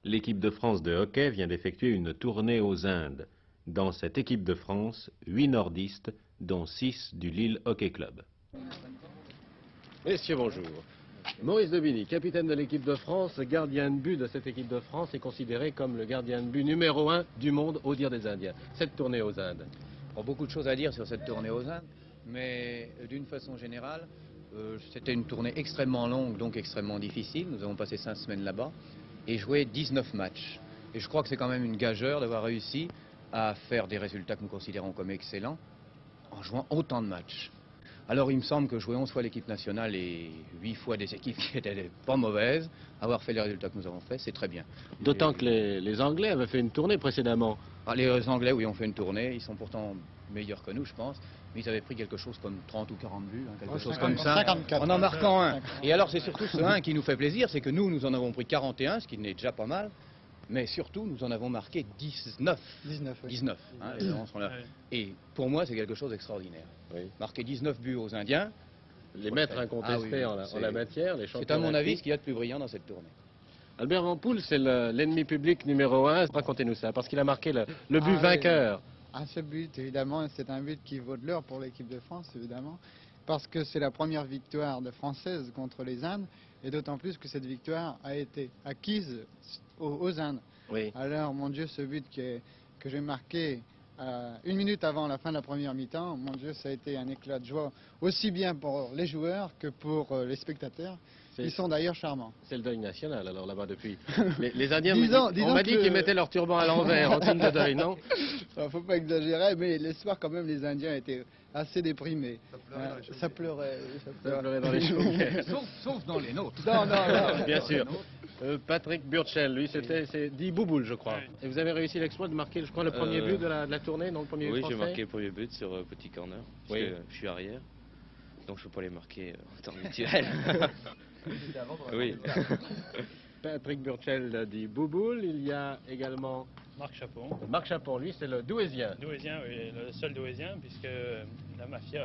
L'équipe de France de hockey vient d'effectuer une tournée aux Indes. Dans cette équipe de France, 8 nordistes, dont 6 du Lille Hockey Club. Messieurs, bonjour. Maurice Devigny, capitaine de l'équipe de France, gardien de but de cette équipe de France, est considéré comme le gardien de but numéro 1 du monde au dire des Indiens. Cette tournée aux Indes. Il y a beaucoup de choses à dire sur cette tournée aux Indes, mais d'une façon générale, c'était une tournée extrêmement longue, donc extrêmement difficile. Nous avons passé 5 semaines là-bas et joué 19 matchs. Et je crois que c'est quand même une gageure d'avoir réussi à faire des résultats que nous considérons comme excellents en jouant autant de matchs. Alors il me semble que jouer 11 fois l'équipe nationale et 8 fois des équipes qui n'étaient pas mauvaises, avoir fait les résultats que nous avons faits, c'est très bien. D'autant que les Anglais avaient fait une tournée précédemment. Ah, les Anglais, oui, ont fait une tournée, ils sont pourtant meilleurs que nous, je pense, mais ils avaient pris quelque chose comme 30 ou 40 buts, quelque chose comme ça, 54. en marquant un. Et alors c'est surtout ce un qui nous fait plaisir, c'est que nous en avons pris 41, ce qui n'est déjà pas mal, mais surtout nous en avons marqué 19. 19, oui. 19, hein, les gens sont là. Et pour moi c'est quelque chose d'extraordinaire. Oui. Marquer 19 buts aux Indiens, Les maîtres incontestés en la matière, les champions. c'est à mon avis olympiques. ce qu'il y a de plus brillant dans cette tournée. Albert Van Poel, c'est l'ennemi public numéro 1. Racontez-nous ça, parce qu'il a marqué le but oui. vainqueur. Ce but, évidemment, c'est un but qui vaut de l'or pour l'équipe de France, évidemment, parce que c'est la première victoire de Française contre les Indes, et d'autant plus que cette victoire a été acquise aux Indes. Oui. Alors, mon Dieu, ce but que j'ai marqué 1 minute avant la fin de la première mi-temps, mon Dieu, ça a été un éclat de joie, aussi bien pour les joueurs que pour les spectateurs. Ils sont d'ailleurs charmants. C'est le deuil national, alors, là-bas, depuis. Les Indiens, Disons on m'a dit que- qu'ils mettaient leur turban à l'envers, en signe de deuil, non? Il ne faut pas exagérer, mais les soirs, quand même, les Indiens étaient assez déprimés. Ça pleurait. Ça pleurait dans les chaumières. Sauf dans les nôtres. Non, non, non. Bien sûr. Patrick Burchell, lui, c'est dit Bouboule, je crois. Et vous avez réussi l'exploit de marquer, je crois, le premier but de la tournée, non, le premier but Oui, français. j'ai marqué le premier but sur petit corner, parce Oui. que je suis arrière, donc je ne peux pas les marquer en temps mutuel. Oui. Patrick Burchell dit Bouboule. Il y a également Marc Chapon, Marc Chapon, lui, c'est le Douaisien. Douaisien, oui, le seul Douaisien, puisque la mafia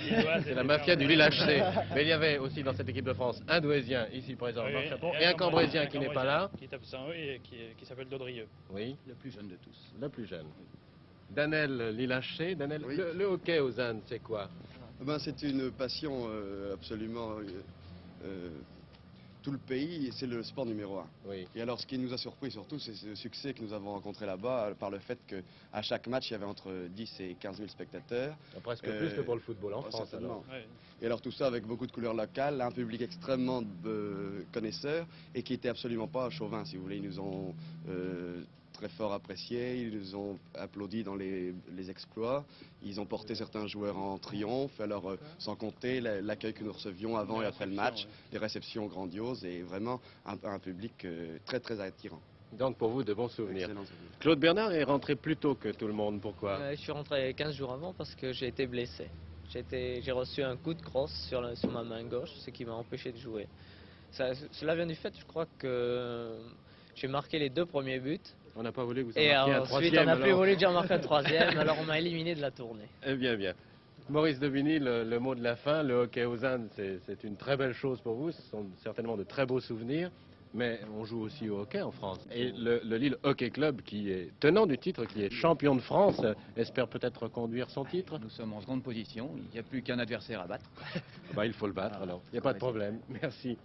lilloise... C'est la mafia du Lille HC. Mais il y avait aussi dans cette équipe de France un Douaisien ici présent, Oui, Marc Chapon, et un Cambrésien qui n'est pas là. Qui est absent, oui, et qui s'appelle Dodrieux. Oui, Le plus jeune de tous. le plus jeune. Danel Lille HC. Danel, Oui. le hockey aux Indes, c'est quoi? C'est une passion absolument... tout le pays, c'est le sport numéro 1. Oui. Et alors, ce qui nous a surpris surtout, c'est ce succès que nous avons rencontré là-bas par le fait qu'à chaque match, il y avait entre 10 et 15 000 spectateurs. Presque plus que pour le football en France, Certainement. alors. Ouais. Et alors tout ça avec beaucoup de couleurs locales, un public extrêmement connaisseur et qui était absolument pas chauvin, si vous voulez. Ils nous ont très fort appréciés, ils nous ont applaudi dans les exploits, ils ont porté certains joueurs en triomphe, alors sans compter l'accueil que nous recevions avant et après le match, des réceptions grandioses et vraiment un public très très attirant. Donc pour vous, de bons souvenirs. Excellent souvenir. Claude Bernard est rentré plus tôt que tout le monde, pourquoi? Je suis rentré 15 jours avant parce que j'ai été blessé. J'ai reçu un coup de crosse sur ma main gauche, ce qui m'a empêché de jouer. Cela vient du fait, je crois, que j'ai marqué les 2 premiers buts. On n'a pas voulu que vous en Et marquiez un ensuite, troisième. on n'a plus alors. voulu que j'en marque un 3e, alors on m'a éliminé de la tournée. Eh bien, bien. Maurice Devigny, le mot de la fin, le hockey aux Indes, c'est une très belle chose pour vous, ce sont certainement de très beaux souvenirs, mais on joue aussi au hockey en France. Et le Lille Hockey Club, qui est tenant du titre, qui est champion de France, espère peut-être conduire son titre. Nous sommes en seconde position, il n'y a plus qu'un adversaire à battre. Il faut le battre alors, il n'y a pas de problème. Merci.